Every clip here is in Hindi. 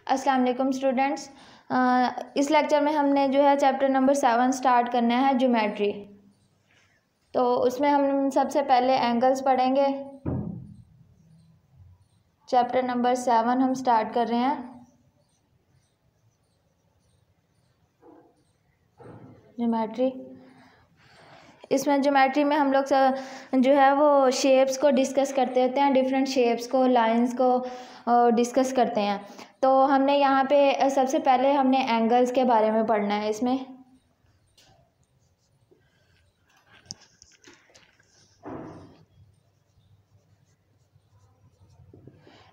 अस्सलाम वालेकुम स्टूडेंट्स। इस लेक्चर में हमने जो है चैप्टर नंबर 7 स्टार्ट करना है, ज्योमेट्री। तो उसमें हम सबसे पहले एंगल्स पढ़ेंगे। चैप्टर नंबर 7 हम स्टार्ट कर रहे हैं, ज्योमेट्री। इसमें ज्योमेट्री में हम लोग जो है वो शेप्स को डिस्कस करते होते हैं, डिफरेंट शेप्स को, लाइंस को डिस्कस करते हैं। तो हमने यहाँ पे सबसे पहले हमने एंगल्स के बारे में पढ़ना है। इसमें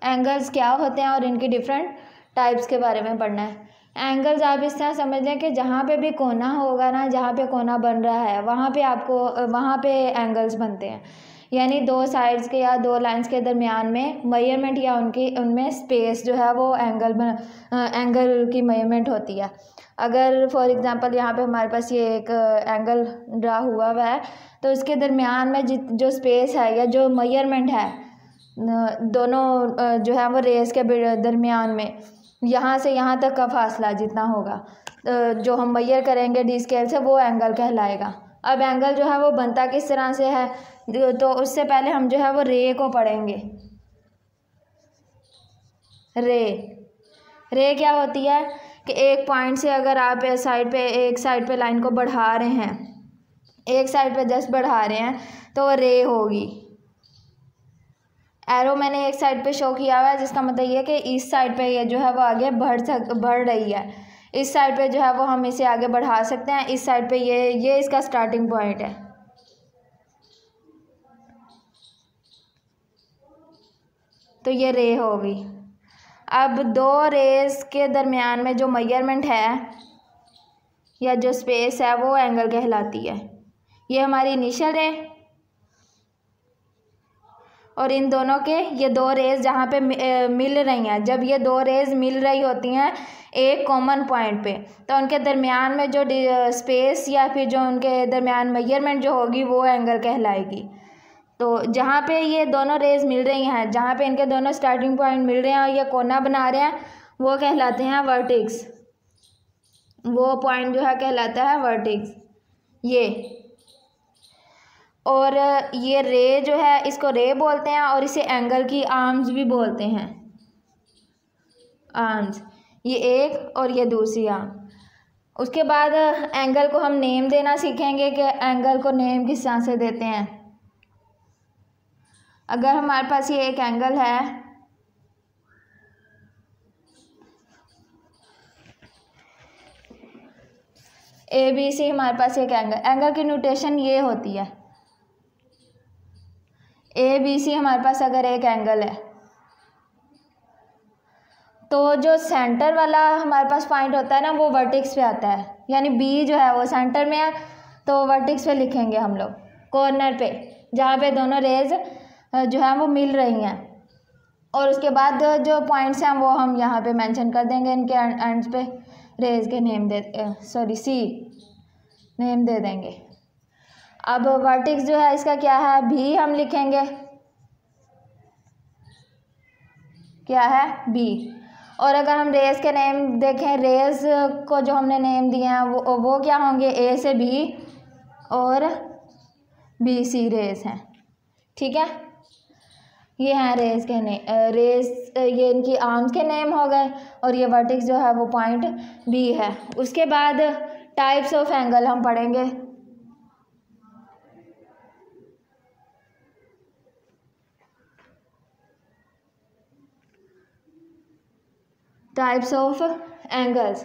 एंगल्स क्या होते हैं और इनकी डिफरेंट टाइप्स के बारे में पढ़ना है। एंगल्स आप इस तरह समझ लें कि जहाँ पे भी कोना होगा ना, जहाँ पे कोना बन रहा है वहाँ पे एंगल्स बनते हैं। यानी दो साइड्स के या दो लाइंस के दरमियान में मेजरमेंट या उनमें स्पेस जो है वो एंगल की मेजरमेंट होती है। अगर फॉर एग्जांपल यहाँ पे हमारे पास ये एक एंगल ड्रा हुआ है, तो इसके दरमियान में जो स्पेस है या जो मेजरमेंट है दोनों जो है वो रेस के दरमियान में, यहाँ से यहाँ तक का फासला जितना होगा जो हम मेजर करेंगे डी स्केल से, वो एंगल कहलाएगा। अब एंगल जो है वो बनता किस तरह से है, तो उससे पहले हम जो है वो रे को पढ़ेंगे। रे क्या होती है कि एक पॉइंट से अगर आप एक साइड पे लाइन को बढ़ा रहे हैं, एक साइड पे जस्ट बढ़ा रहे हैं, तो रे होगी। एरो मैंने एक साइड पे शो किया हुआ है, जिसका मतलब ये कि इस साइड पे ये जो है वो आगे बढ़ रही है। इस साइड पे जो है वो हम इसे आगे बढ़ा सकते हैं। इस साइड पे ये इसका स्टार्टिंग पॉइंट है। तो ये रे होगी। अब दो रेस के दरमियान में जो मेजरमेंट है या जो स्पेस है वो एंगल कहलाती है। ये हमारी इनिशियल रे, और इन दोनों के ये दो रेज जहाँ पे मिल रही हैं, जब ये दो रेज मिल रही होती हैं एक कॉमन पॉइंट पे, तो उनके दरमियान में जो स्पेस या फिर जो उनके दरमियान मेजरमेंट जो होगी वो एंगल कहलाएगी। तो जहाँ पे ये दोनों रेज मिल रही हैं, जहाँ पे इनके दोनों स्टार्टिंग पॉइंट मिल रहे हैं और ये कोना बना रहे हैं, वो कहलाते हैं वर्टेक्स। वो पॉइंट जो है कहलाता है वर्टेक्स। ये और ये रे जो है, इसको रे बोलते हैं और इसे एंगल की आर्म्स भी बोलते हैं। आर्म्स, ये एक और ये दूसरी आर्म। उसके बाद एंगल को हम नेम देना सीखेंगे कि एंगल को नेम किस तरह से देते हैं। अगर हमारे पास ये एक एंगल है, ABC, हमारे पास एक एंगल की नोटेशन ये होती है। ABC हमारे पास अगर एक एंगल है, तो जो सेंटर वाला हमारे पास पॉइंट होता है ना, वो वर्टेक्स पे आता है। यानी B जो है वो सेंटर में है, तो वर्टेक्स पे लिखेंगे हम लोग, कॉर्नर पे, जहाँ पे दोनों रेज जो है वो मिल रही हैं। और उसके बाद जो पॉइंट्स हैं वो हम यहाँ पे मेंशन कर देंगे, इनके एंड्स पे रेज के नेम C नेम दे देंगे। अब वर्टेक्स जो है इसका क्या है, B हम लिखेंगे, क्या है, B। और अगर हम रेस के नेम देखें, रेस को जो हमने नेम दिए हैं वो क्या होंगे, A से B और BC रेस हैं। ठीक है, ये हैं रेस के ये इनकी आर्म्स के नेम हो गए, और ये वर्टेक्स जो है वो पॉइंट B है। उसके बाद टाइप्स ऑफ एंगल हम पढ़ेंगे। Types of angles.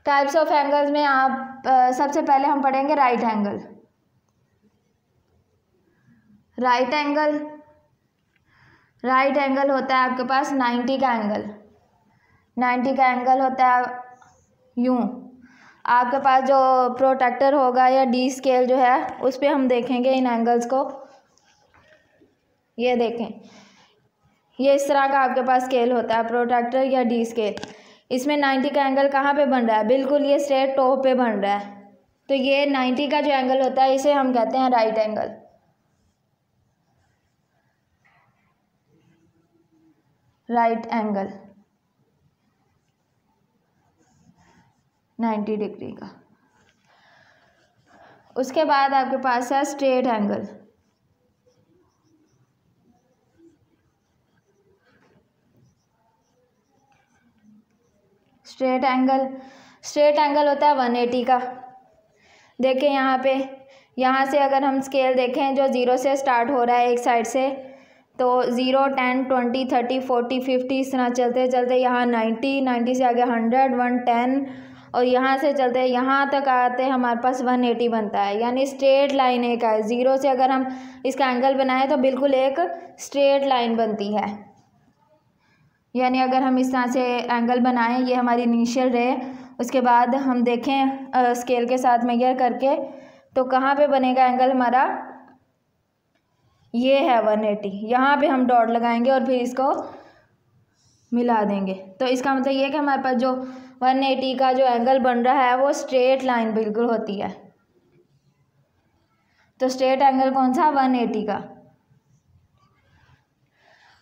Types of angles में आप सबसे पहले हम पढ़ेंगे राइट एंगल। राइट एंगल होता है आपके पास 90 का एंगल। 90 का एंगल होता है यूं। आपके पास जो प्रोट्रैक्टर होगा या डी स्केल जो है, उस पर हम देखेंगे इन एंगल्स को। ये देखें, ये इस तरह का आपके पास स्केल होता है, प्रोट्रैक्टर या डी स्केल। इसमें 90 का एंगल कहाँ पे बन रहा है, बिल्कुल ये स्ट्रेट टॉप पे बन रहा है। तो ये 90 का जो एंगल होता है, इसे हम कहते हैं right angle. Right angle. 90 degree का। उसके बाद आपके पास है स्ट्रेट एंगल। स्ट्रेट एंगल होता है 180 का। देखें यहाँ पे, यहाँ से अगर हम स्केल देखें जो 0 से स्टार्ट हो रहा है एक साइड से, तो 0, 10, 20, 30, 40, 50 इस तरह चलते चलते यहाँ 90 से आगे 100, 110 और यहाँ से चलते यहाँ तक आते हमारे पास 180 बनता है। यानी स्ट्रेट लाइन एक है। 0 से अगर हम इसका एंगल बनाएं तो बिल्कुल एक स्ट्रेट लाइन बनती है। यानी अगर हम इस तरह से एंगल बनाएं, ये हमारी इनिशियल रे, उसके बाद हम देखें स्केल के साथ मेजर करके तो कहाँ पे बनेगा एंगल हमारा, ये है 180। यहाँ पे हम डॉट लगाएंगे और फिर इसको मिला देंगे। तो इसका मतलब ये कि हमारे पास जो 180 का जो एंगल बन रहा है वो स्ट्रेट लाइन बिल्कुल होती है। तो स्ट्रेट एंगल कौन सा, 180 का।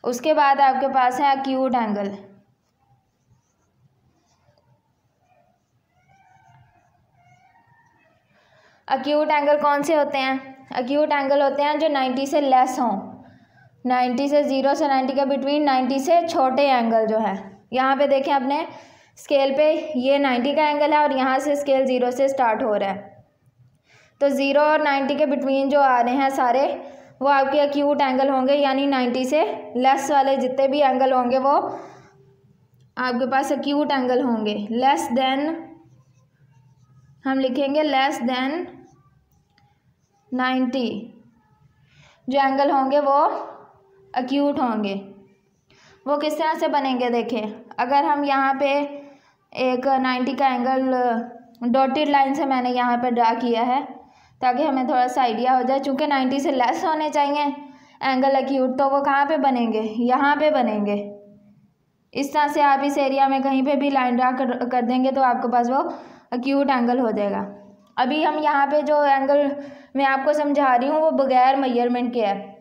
उसके बाद आपके पास है एक्यूट एंगल। एक्यूट एंगल कौन से होते हैं, एक्यूट एंगल होते हैं जो 90 से लेस हों। 90 से 0 से 90 के बिटवीन 90 से छोटे एंगल जो है। यहाँ पे देखें अपने स्केल पे, ये 90 का एंगल है और यहाँ से स्केल 0 से स्टार्ट हो रहा है। तो 0 और 90 के बिटवीन जो आ रहे हैं सारे वो आपके एक्यूट एंगल होंगे। यानी 90 से लेस वाले जितने भी एंगल होंगे वो आपके पास एक्यूट एंगल होंगे। लेस देन, हम लिखेंगे लेस देन 90 जो एंगल होंगे वो एक्यूट होंगे। वो किस तरह से बनेंगे देखें, अगर हम यहाँ पे एक 90 का एंगल डॉटेड लाइन से मैंने यहाँ पे ड्रा किया है ताकि हमें थोड़ा सा आइडिया हो जाए। चूँकि 90 से लेस होने चाहिए एंगल एक्यूट, तो वो कहाँ पे बनेंगे, यहाँ पे बनेंगे। इस तरह से आप इस एरिया में कहीं पे भी लाइन ड्रा कर देंगे तो आपके पास वो एक्यूट एंगल हो जाएगा। अभी हम यहाँ पे जो एंगल मैं आपको समझा रही हूँ वो बगैर मेजरमेंट के है।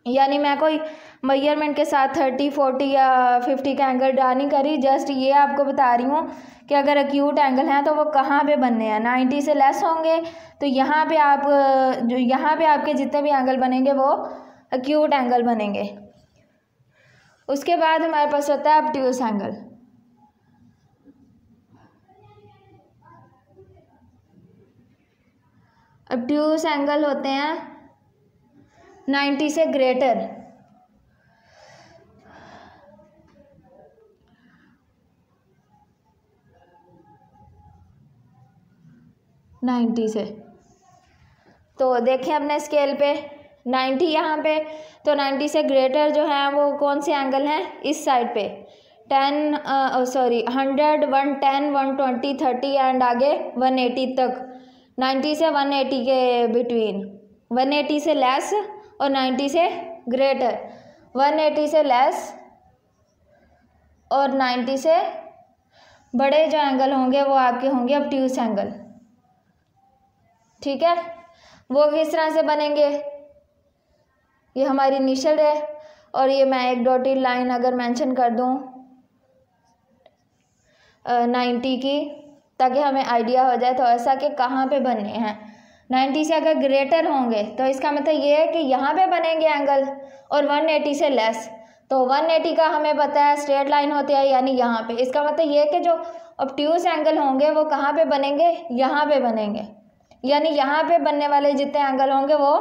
यानी मैं कोई मेजरमेंट के साथ 30, 40 या 50 का एंगल ड्रा नहीं करी, जस्ट ये आपको बता रही हूँ कि अगर एक्यूट एंगल हैं तो वो कहाँ पे बनने हैं। 90 से लेस होंगे तो यहाँ पे आप जो यहाँ पे आपके जितने भी एंगल बनेंगे वो एक्यूट एंगल बनेंगे। उसके बाद हमारे पास होता है ऑब्ट्यूस एंगल। ऑब्ट्यूस एंगल होते हैं 90 से ग्रेटर। तो देखें अपने स्केल पे 90 यहाँ पे, तो 90 से ग्रेटर जो है वो कौन से एंगल हैं, इस साइड पे 100, 110, 120, 30 एंड आगे 180 तक। 90 से 180 के बिटवीन, 180 से लेस और 90 से ग्रेटर। 180 से लेस और 90 से बड़े जो एंगल होंगे वो आपके होंगे ऑब्ट्यूस एंगल। ठीक है, वो किस तरह से बनेंगे, ये हमारी इनिशियल है और ये मैं एक डॉटेड लाइन अगर मेंशन कर दूं 90 की, ताकि हमें आइडिया हो जाए तो ऐसा कि कहाँ पे बनने हैं। 90 से अगर ग्रेटर होंगे तो इसका मतलब ये है कि यहाँ पे बनेंगे एंगल, और 180 से लेस तो 180 का हमें पता है स्ट्रेट लाइन होती है, यानी यहाँ पे। इसका मतलब ये है कि जो ऑब्ट्यूस एंगल होंगे वो कहाँ पे बनेंगे, यहाँ पे बनेंगे। यानी यहाँ पे बनने वाले जितने एंगल होंगे वो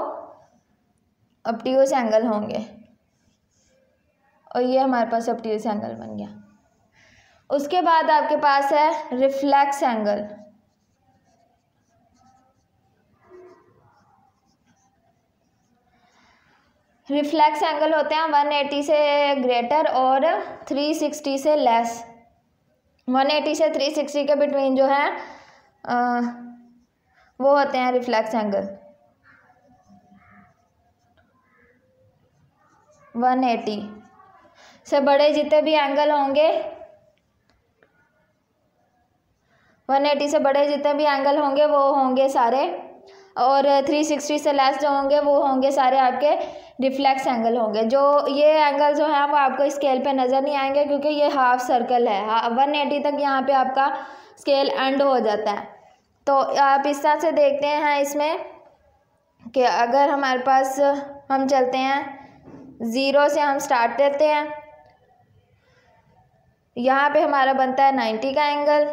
ऑब्ट्यूस एंगल होंगे। और ये हमारे पास ऑब्ट्यूस एंगल बन गया। उसके बाद आपके पास है रिफ्लेक्स एंगल। रिफ्लेक्स एंगल होते हैं 180 से ग्रेटर और 360 से लेस। 180 से 360 के बिटवीन जो है वो होते हैं रिफ्लेक्स एंगल। 180 से बड़े जितने भी एंगल होंगे, 180 से बड़े जितने भी एंगल होंगे वो होंगे सारे, और 360 से लेस जो होंगे वो होंगे सारे आपके रिफ्लेक्स एंगल होंगे। जो ये एंगल जो है वो आपको स्केल पे नज़र नहीं आएंगे क्योंकि ये हाफ सर्कल है। 180 तक यहाँ पे आपका स्केल एंड हो जाता है। तो आप इस तरह से देखते हैं इसमें कि अगर हमारे पास हम चलते हैं 0 से हम स्टार्ट करते हैं, यहाँ पे हमारा बनता है 90 का एंगल,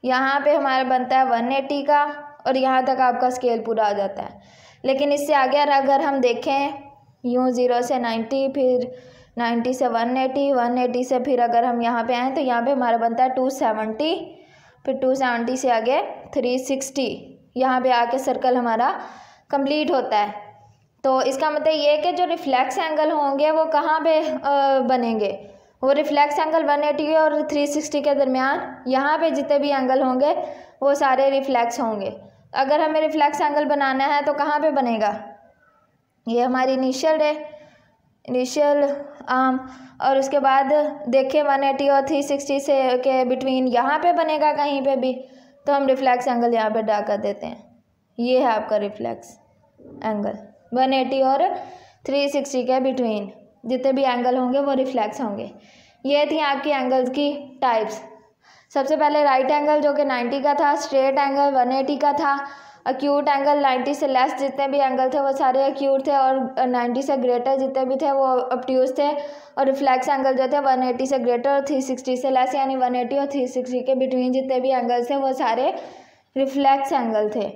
यहाँ पे हमारा बनता है 180 का, और यहाँ तक आपका स्केल पूरा आ जाता है। लेकिन इससे आगे अगर हम देखें यूँ 0 से 90, फिर 90 से 180, 180 से फिर अगर हम यहाँ पे आएँ तो यहाँ पे हमारा बनता है 270, फिर 270 से आगे 360, यहाँ पे आके सर्कल हमारा कंप्लीट होता है। तो इसका मतलब ये है कि जो रिफ्लेक्स एंगल होंगे वो कहाँ पे बनेंगे, वो रिफ्लेक्स एंगल 180 और 360 के दरमियान यहाँ पे जितने भी एंगल होंगे वो सारे रिफ्लेक्स होंगे। अगर हमें रिफ्लेक्स एंगल बनाना है तो कहाँ पे बनेगा, ये हमारी इनिशियल आर्म, और उसके बाद देखें 180 और 360 से के बिटवीन यहाँ पे बनेगा कहीं पे भी, तो हम रिफ्लेक्स एंगल यहाँ पे ड्रा कर देते हैं। ये है आपका रिफ्लेक्स एंगल, 180 और 360 के बिटवीन जितने भी एंगल होंगे वो रिफ्लेक्स होंगे। ये थी आपकी एंगल्स की टाइप्स। सबसे पहले राइट एंगल जो कि 90 का था, स्ट्रेट एंगल 180 का था, एक्यूट एंगल 90 से लेस जितने भी एंगल थे वो सारे एक्यूट थे, और 90 से ग्रेटर जितने भी थे वो ऑब्ट्यूज थे, और रिफ्लेक्स एंगल जो थे 180 से ग्रेटर और 360 से लेस, यानी 180 और 360 के बिटवीन जितने भी एंगल्स थे वो सारे रिफ्लेक्स एंगल थे।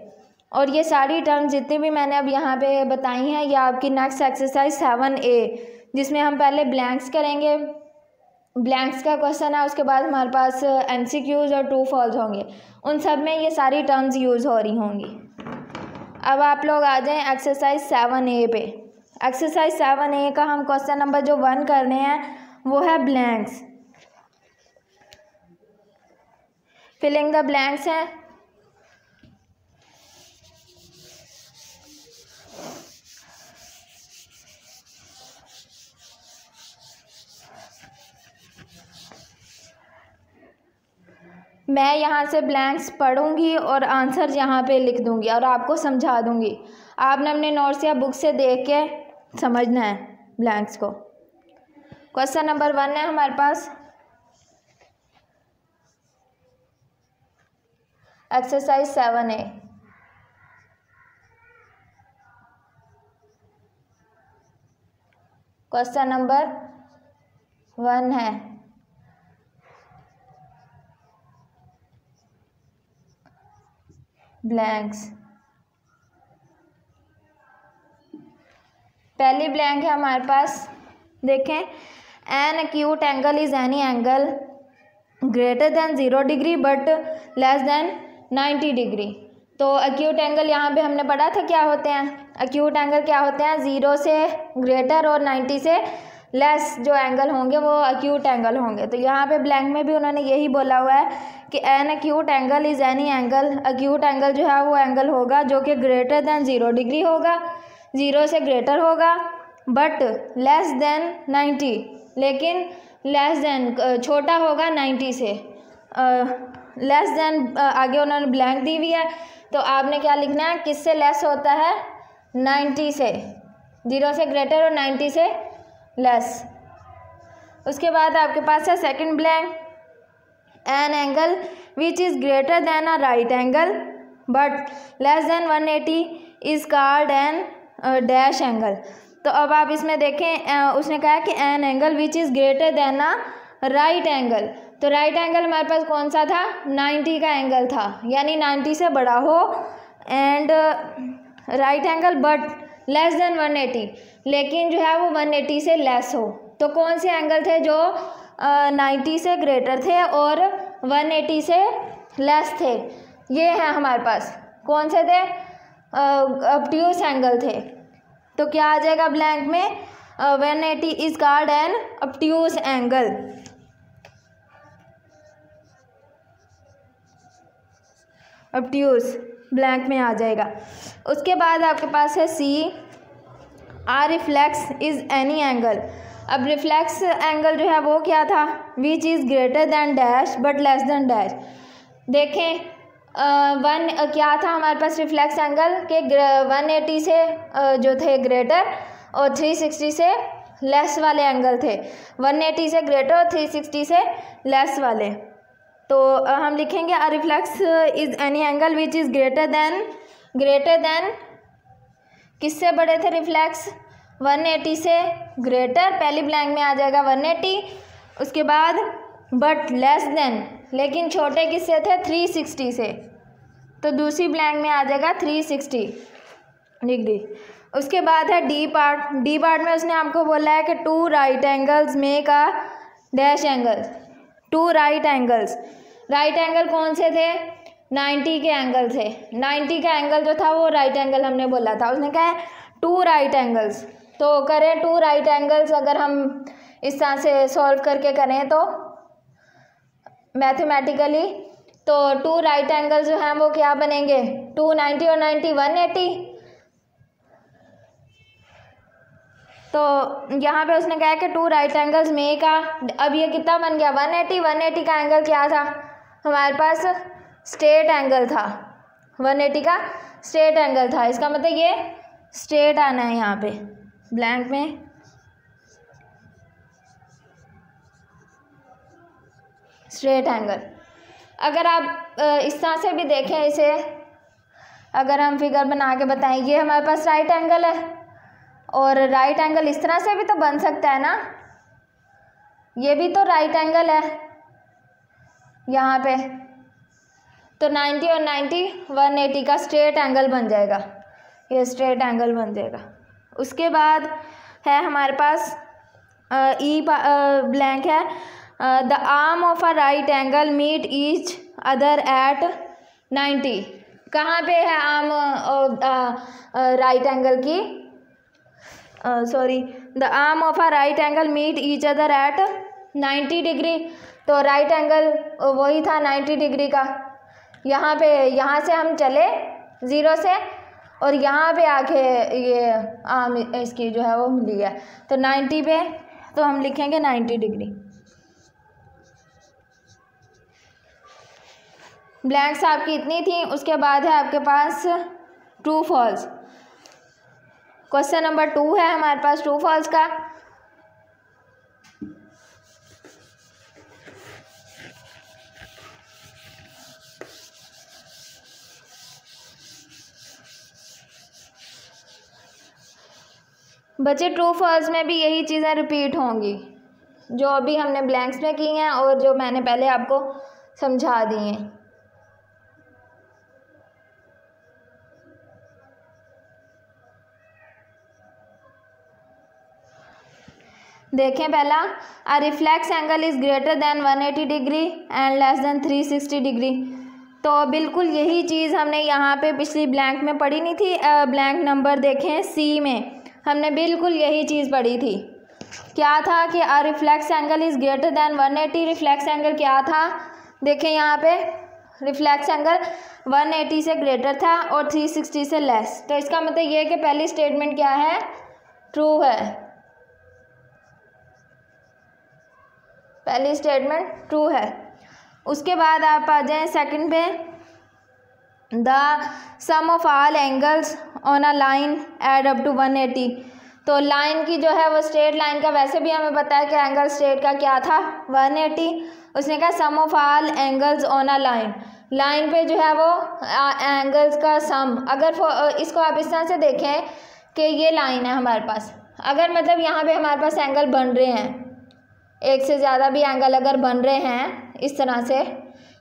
और ये सारी टर्म्स जितनी भी मैंने अब यहाँ पे बताई हैं ये आपकी नेक्स्ट एक्सरसाइज 7A, जिसमें हम पहले ब्लैंक्स करेंगे। ब्लैंक्स का क्वेश्चन है, उसके बाद हमारे पास MCQs और ट्रू फॉल्स होंगे, उन सब में ये सारी टर्म्स यूज़ हो रही होंगी। अब आप लोग आ जाएं एक्सरसाइज 7A पे। एक्सरसाइज 7A का हम क्वेश्चन नंबर जो 1 कर रहे हैं वो है ब्लैंक्स। फिलिंग द ब्लैंक्स है। मैं यहाँ से ब्लैंक्स पढ़ूंगी और आंसर यहाँ पे लिख दूंगी और आपको समझा दूंगी। आपने अपने नोट्स या बुक से देख के समझना है ब्लैंक्स को। क्वेश्चन नंबर 1 है हमारे पास, एक्सरसाइज 7A। क्वेश्चन नंबर 1 है ब्लैंक्स। पहली ब्लैंक है हमारे पास, देखें, an acute angle is any angle greater than 0 degree but less than 90 degree. तो एक्यूट एंगल यहाँ पे हमने पढ़ा था क्या होते हैं। एक्यूट एंगल क्या होते हैं, 0 से ग्रेटर और 90 से लेस जो एंगल होंगे वो एक्यूट एंगल होंगे। तो यहाँ पे ब्लैंक में भी उन्होंने यही बोला हुआ है कि an acute angle is any angle, acute angle जो है वो एंगल होगा जो कि ग्रेटर देन 0 डिग्री होगा, 0 से ग्रेटर होगा, बट लेस देन 90, लेकिन लेस देन छोटा होगा 90 से। लेस देन आगे उन्होंने ब्लैंक दी हुई है, तो आपने क्या लिखना है, किससे लेस होता है, 90 से, 0 से ग्रेटर और 90 से लेस। उसके बाद आपके पास है second blank, an angle which is greater than a right angle but less than 180 is called N dash angle. तो अब आप इसमें देखें, उसने कहा कि an angle which is greater than a right angle. तो राइट एंगल हमारे पास कौन सा था, 90 का एंगल था, यानी 90 से बड़ा हो, and right angle but less than 180, लेकिन जो है वो 180 से लेस हो। तो कौन से एंगल थे जो 90 से ग्रेटर थे और 180 से लेस थे, ये हैं हमारे पास। कौन से थे, ऑब्ट्यूज एंगल थे। तो क्या आ जाएगा ब्लैंक में, 180 is called an obtuse angle. Obtuse blank में आ जाएगा। उसके बाद आपके पास है C, are reflex is any angle. अब रिफ्लेक्स एंगल जो है वो क्या था, which is greater than dash but less than dash. देखें, क्या था हमारे पास रिफ्लेक्स एंगल के 180 से जो थे ग्रेटर और 360 से लेस वाले एंगल थे, 180 से ग्रेटर और 360 से लेस वाले। तो हम लिखेंगे a reflex is any angle which is greater than किससे बड़े थे रिफ्लेक्स, 180 से ग्रेटर, पहली ब्लैंक में आ जाएगा 180, उसके बाद बट लेस देन, लेकिन छोटे किससे थे, 360 से, तो दूसरी ब्लैंक में आ जाएगा 360 डिग्री। उसके बाद है डी पार्ट में उसने आपको बोला है कि 2 right angles make a dash angle, 2 right angle कौन से थे, 90 के एंगल थे, 90 का एंगल जो था वो राइट एंगल हमने बोला था, उसने कहा है 2 राइट एंगल्स, तो करें 2 राइट एंगल्स, अगर हम इस तरह से सॉल्व करके करें तो मैथमेटिकली, तो 2 राइट एंगल्स जो हैं वो क्या बनेंगे, 290 और 90 180, तो यहाँ पे उसने कहा कि 2 राइट एंगल्स मेक अ, अब ये कितना बन गया 180 का एंगल क्या था हमारे पास, स्ट्रेट एंगल था, 180 का स्ट्रेट एंगल था, इसका मतलब ये स्ट्रेट आना है यहाँ पे ब्लैंक में, स्ट्रेट एंगल। अगर आप इस तरह से भी देखें इसे, अगर हम फिगर बना के बताएं, ये हमारे पास राइट एंगल है और राइट एंगल इस तरह से भी तो बन सकता है ना, ये भी तो राइट एंगल है यहाँ पे, तो 90 और 90 180 का स्ट्रेट एंगल बन जाएगा, ये स्ट्रेट एंगल बन जाएगा। उसके बाद है हमारे पास ब्लैंक है, the arm of a right angle meet each other at 90, कहाँ पे है आर्म राइट एंगल की, the arm of a right angle meet each other at 90 degree, तो राइट एंगल वही था 90 डिग्री का, यहाँ से हम चले 0 से और यहाँ पे आके ये आर्म इसकी जो है वो मिली है, तो 90 पे, तो हम लिखेंगे 90 डिग्री। ब्लैंक्स आपकी इतनी थी। उसके बाद है आपके पास ट्रू फॉल्स, क्वेश्चन नंबर 2 है हमारे पास ट्रू फॉल्स का। बच्चे ट्रू फॉल्स में भी यही चीज़ें रिपीट होंगी जो अभी हमने ब्लैंक्स में की हैं और जो मैंने पहले आपको समझा दी हैं। देखें पहला, a reflex angle is greater than 180 degree and less than 360 degree, तो बिल्कुल यही चीज़ हमने यहाँ पे पिछली ब्लैंक में पढ़ी नहीं थी। ब्लैंक नंबर देखें सी में हमने बिल्कुल यही चीज़ पढ़ी थी। क्या था कि a reflex angle is greater than 180, reflex angle क्या था, देखें यहाँ पे रिफ्लेक्स एंगल 180 से ग्रेटर था और 360 से लेस, तो इसका मतलब ये है कि पहली स्टेटमेंट क्या है, ट्रू है, पहली स्टेटमेंट ट्रू है। उसके बाद आप आ जाएं सेकंड पे, the sum of all angles on a line add up to 180, तो लाइन की जो है वो स्ट्रेट लाइन का वैसे भी हमें पता है कि एंगल स्ट्रेट का क्या था 180, उसने कहा sum of all angles on a line, line पे जो है वो एंगल्स का सम, अगर इसको आप इस तरह से देखें कि ये लाइन है हमारे पास, अगर मतलब यहाँ पे हमारे पास एंगल बन रहे हैं, एक से ज़्यादा भी एंगल अगर बन रहे हैं इस तरह से,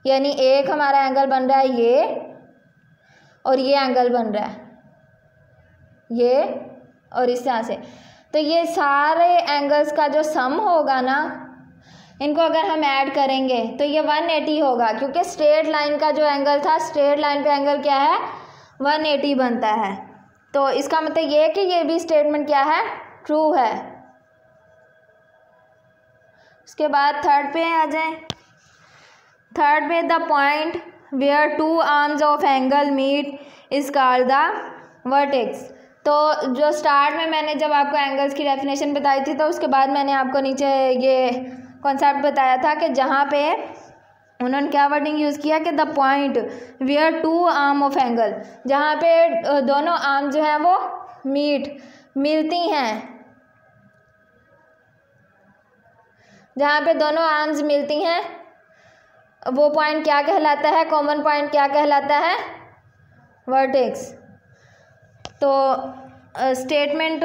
यानी एक हमारा एंगल बन रहा है ये और ये एंगल बन रहा है ये और इस तरह से, तो ये सारे एंगल्स का जो सम होगा ना, इनको अगर हम ऐड करेंगे तो ये 180 होगा, क्योंकि स्ट्रेट लाइन का जो एंगल था, स्ट्रेट लाइन पे एंगल क्या है 180 बनता है, तो इसका मतलब ये है कि ये भी स्टेटमेंट क्या है, ट्रू है। उसके बाद थर्ड पे आ जाए, थर्ड पे the point where 2 arms of angle meet is called the vertex, तो जो स्टार्ट में मैंने जब आपको एंगल्स की डेफिनेशन बताई थी, तो उसके बाद मैंने आपको नीचे ये कॉन्सेप्ट बताया था कि जहाँ पे उन्होंने क्या वर्डिंग यूज़ किया कि the point where 2 arm of angle, जहाँ पे दोनों आर्म जो हैं वो मिलती हैं, जहाँ पे दोनों आर्म्स मिलती हैं वो पॉइंट क्या कहलाता है, कॉमन पॉइंट क्या कहलाता है, वर्टेक्स। तो स्टेटमेंट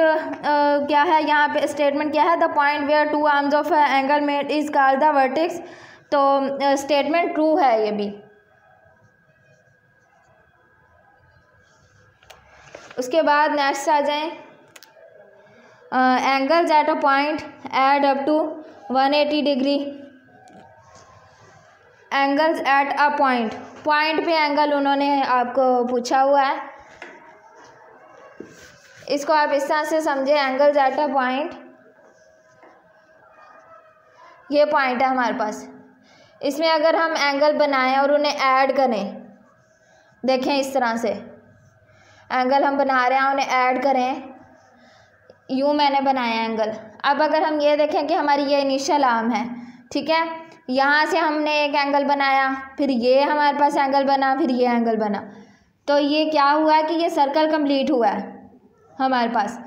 क्या है यहाँ पे, स्टेटमेंट क्या है, the point where two arms of angle met is called the vertex. तो स्टेटमेंट ट्रू है ये भी। उसके बाद नेक्स्ट आ जाएं, angles at a point add up to 180 degree. Angles at a point, point पे एंगल उन्होंने आपको पूछा हुआ है, इसको आप इस तरह से समझे, एंगल्स एट अ पॉइंट, ये पॉइंट है हमारे पास, इसमें अगर हम एंगल बनाएं और उन्हें ऐड करें, देखें इस तरह से एंगल हम बना रहे हैं, उन्हें ऐड करें, यूँ मैंने बनाया एंगल। अब अगर हम ये देखें कि हमारी ये इनिशियल आर्म है, ठीक है, यहाँ से हमने एक एंगल बनाया, फिर ये हमारे पास एंगल बना, फिर ये एंगल बना, तो ये क्या हुआ कि ये सर्कल कंप्लीट हुआ है हमारे पास।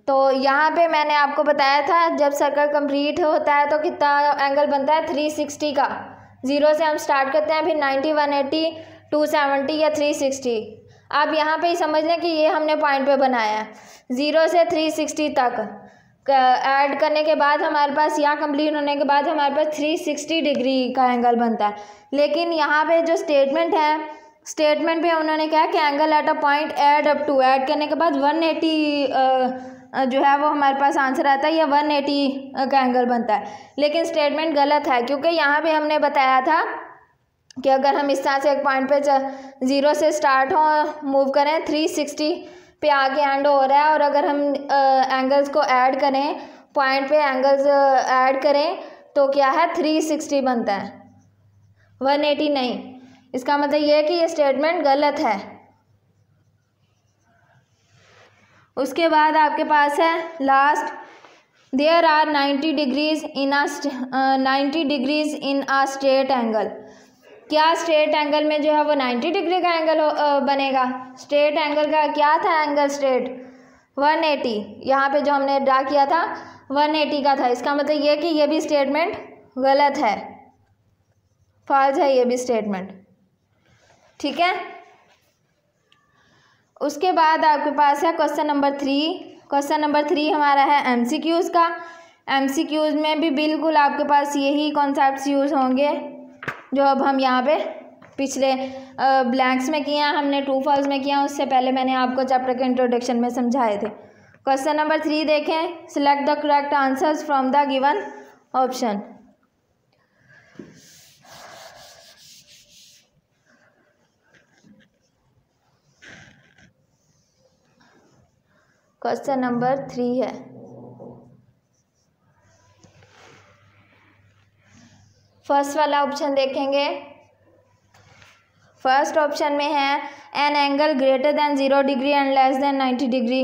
तो यहाँ पे मैंने आपको बताया था जब सर्कल कंप्लीट होता है तो कितना एंगल बनता है, 360 का। 0 से हम स्टार्ट करते हैं, फिर 90, 180, 270 या 360। आप यहाँ पे ही समझ लें कि ये हमने पॉइंट पे बनाया है। 0 से 360 तक ऐड करने के बाद हमारे पास, यहाँ कंप्लीट होने के बाद हमारे पास 360 डिग्री का एंगल बनता है। लेकिन यहाँ पे जो स्टेटमेंट है, स्टेटमेंट पे उन्होंने कहा कि angle at a point add up to, add करने के बाद 180 जो है वो हमारे पास आंसर आता है, या 180 का एंगल बनता है। लेकिन स्टेटमेंट गलत है, क्योंकि यहाँ पे हमने बताया था कि अगर हम इस तरह से एक पॉइंट पे 0 से स्टार्ट हो, मूव करें, 360 पे आके एंड हो रहा है, और अगर हम एंगल्स को ऐड करें, पॉइंट पे एंगल्स ऐड करें, तो क्या है, 360 बनता है, 180 नहीं। इसका मतलब ये है कि ये स्टेटमेंट गलत है। उसके बाद आपके पास है last, there are 90 degrees in a straight angle. क्या स्ट्रेट एंगल में जो है वो 90 डिग्री का एंगल बनेगा? स्ट्रेट एंगल का क्या था एंगल स्ट्रेट? 180। यहाँ पे जो हमने ड्रा किया था 180 का था। इसका मतलब ये कि ये भी स्टेटमेंट गलत है, फॉल्स है ये भी स्टेटमेंट, ठीक है। उसके बाद आपके पास है क्वेश्चन नंबर 3। क्वेश्चन नंबर 3 हमारा है एमसीक्यूज़ का। एमसीक्यूज़ में भी बिल्कुल आपके पास यही कॉन्सेप्ट्स यूज़ होंगे जो अब हम यहाँ पे पिछले ब्लैंक्स में किए हैं, हमने ट्रू फॉल्स में किया, उससे पहले मैंने आपको चैप्टर के इंट्रोडक्शन में समझाए थे। क्वेश्चन नंबर 3 देखें, select the correct answers from the given option. Question number 3 है, फर्स्ट वाला ऑप्शन देखेंगे। फर्स्ट ऑप्शन में है N angle greater than 0 degree and less than 90 degree.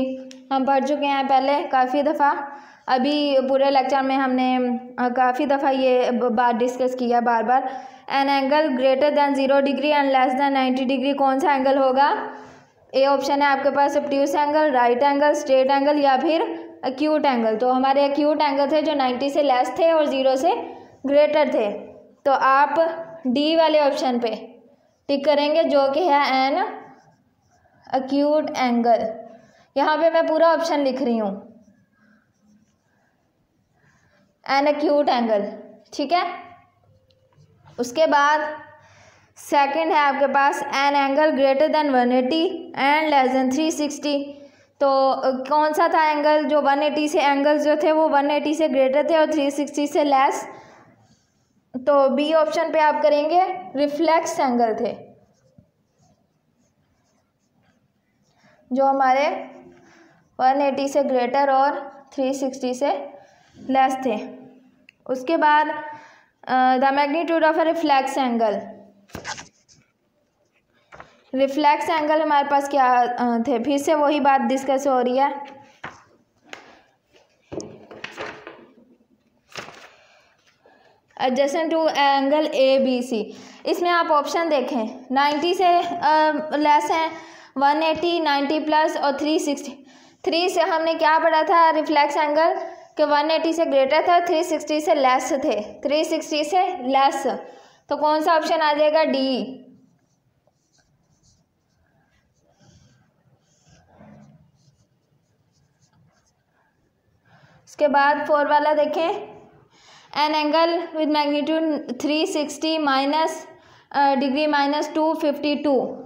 हम पढ़ चुके हैं पहले काफ़ी दफ़ा, अभी पूरे लेक्चर में हमने काफ़ी दफ़ा ये बात डिस्कस किया बार बार। An angle greater than 0 degree and less than 90 degree कौन सा एंगल होगा? ए ऑप्शन है आपके पास obtuse angle, right angle, straight angle या फिर एक्यूट एंगल। तो हमारे एक्यूट एंगल थे जो 90 से लेस थे और 0 से ग्रेटर थे, तो आप डी वाले ऑप्शन पे टिक करेंगे जो कि है एन एक्यूट एंगल। यहाँ पे मैं पूरा ऑप्शन लिख रही हूँ, एन एक्यूट एंगल, ठीक है। उसके बाद सेकंड है आपके पास an angle greater than 180 and less than 360। तो कौन सा था एंगल जो 180 से, एंगल्स जो थे वो 180 से ग्रेटर थे और 360 से लेस? तो बी ऑप्शन पे आप करेंगे, रिफ्लेक्स एंगल थे जो हमारे 180 से ग्रेटर और 360 से लेस थे। उसके बाद the magnitude of a reflex angle. Reflex angle हमारे पास क्या थे? फिर से वही बात डिस्कस हो रही है। Adjacent to angle A B C. इसमें आप ऑप्शन देखें, 90 से लेस हैं, 180, 90 प्लस और 360। 3 से हमने क्या पढ़ा था रिफ्लेक्स एंगल कि 180 से ग्रेटर था, 360 से लेस थे, 360 से लेस। तो कौन सा ऑप्शन आ जाएगा? डी। उसके बाद 4 वाला देखें, an angle with magnitude 360 minus degree minus 252।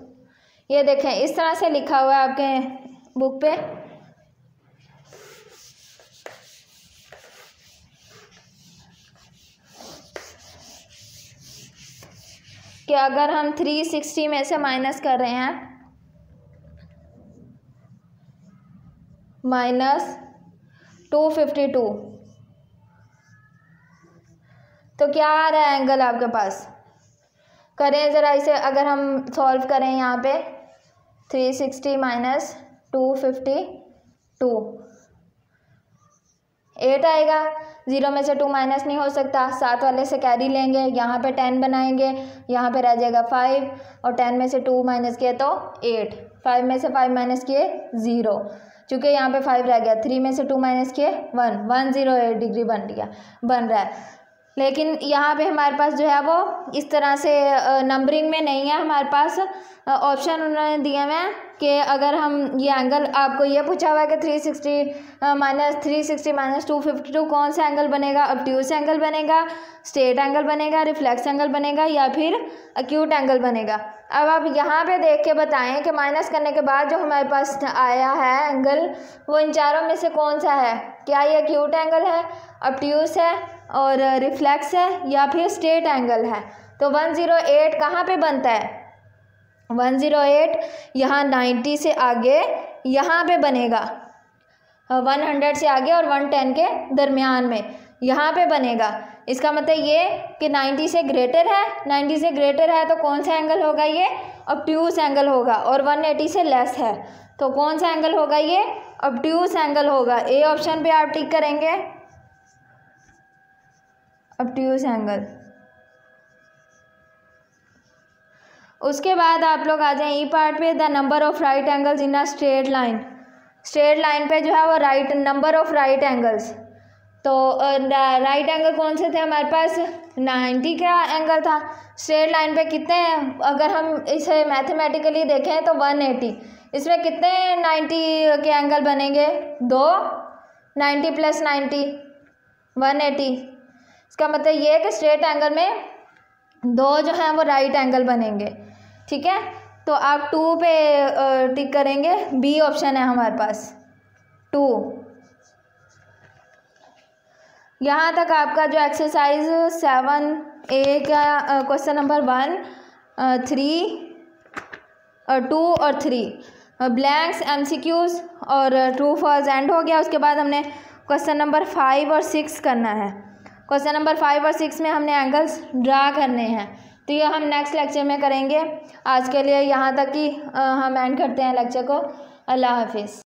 ये देखें इस तरह से लिखा हुआ है आपके बुक पे। कि अगर हम 360 में से माइनस कर रहे हैं माइनस 252, तो क्या आ रहा है एंगल आपके पास? करें ज़रा इसे, अगर हम सॉल्व करें यहाँ पे 360 माइनस 252, 8 आएगा। 0 में से 2 माइनस नहीं हो सकता, 7 वाले से कैरी लेंगे, यहाँ पे 10 बनाएंगे, यहाँ पे रह जाएगा 5, और 10 में से 2 माइनस किए तो 8, 5 में से 5 माइनस किए 0, चूँकि यहाँ पे 5 रह गया, 3 में से 2 माइनस किए 1, 108 डिग्री बन रहा है। लेकिन यहाँ पे हमारे पास जो है वो इस तरह से नंबरिंग में नहीं है, हमारे पास ऑप्शन उन्होंने दिए हुए हैं कि अगर हम ये एंगल, आपको ये पूछा हुआ है कि 360 माइनस 252 कौन सा एंगल बनेगा? ऑब्ट्यूज एंगल बनेगा, स्ट्रेट एंगल बनेगा, रिफ्लेक्स एंगल बनेगा, या फिर एक्यूट एंगल बनेगा। अब आप यहाँ पे देख के बताएं कि माइनस करने के बाद जो हमारे पास आया है एंगल, वो इन चारों में से कौन सा है? क्या ये एक्यूट एंगल है, ऑब्ट्यूज है और रिफ्लेक्स है, या फिर स्ट्रेट एंगल है? तो 108 कहाँ पे बनता है? 108 यहाँ 90 से आगे यहाँ पे बनेगा, 100 से आगे और 110 के दरमियान में यहाँ पे बनेगा। इसका मतलब ये कि 90 से ग्रेटर है, 90 से ग्रेटर है तो कौन सा एंगल होगा? ये ऑब्ट्यूज एंगल होगा। और 180 से लेस है तो कौन सा एंगल होगा? ये ऑब्ट्यूज एंगल होगा। ए ऑप्शन पे आप टिक करेंगे, ऑब्ट्यूज एंगल। उसके बाद आप लोग आ जाएं ई पार्ट पे, the number of right angles in a straight line. Straight line पे जो है वो right number of right angles, तो राइट एंगल कौन से थे हमारे पास? 90 का एंगल था। स्ट्रेट लाइन पे कितने हैं? अगर हम इसे मैथमेटिकली देखें तो 180, इसमें कितने 90 के एंगल बनेंगे? 2, 90 प्लस 90 180। इसका मतलब ये है कि स्ट्रेट एंगल में 2 जो हैं वो राइट एंगल बनेंगे। ठीक है, तो आप 2 पे टिक करेंगे, बी ऑप्शन है हमारे पास 2। यहाँ तक आपका जो एक्सरसाइज 7A का क्वेश्चन नंबर 1, 3 और 2 और 3 ब्लैंक्स, MCQs और ट्रू फॉल्स एंड हो गया। उसके बाद हमने क्वेश्चन नंबर 5 और 6 करना है। क्वेश्चन नंबर 5 और 6 में हमने एंगल्स ड्रा करने हैं, तो ये हम नेक्स्ट लेक्चर में करेंगे। आज के लिए यहाँ तक ही हम एंड करते हैं लेक्चर को। अल्लाह हाफिज़।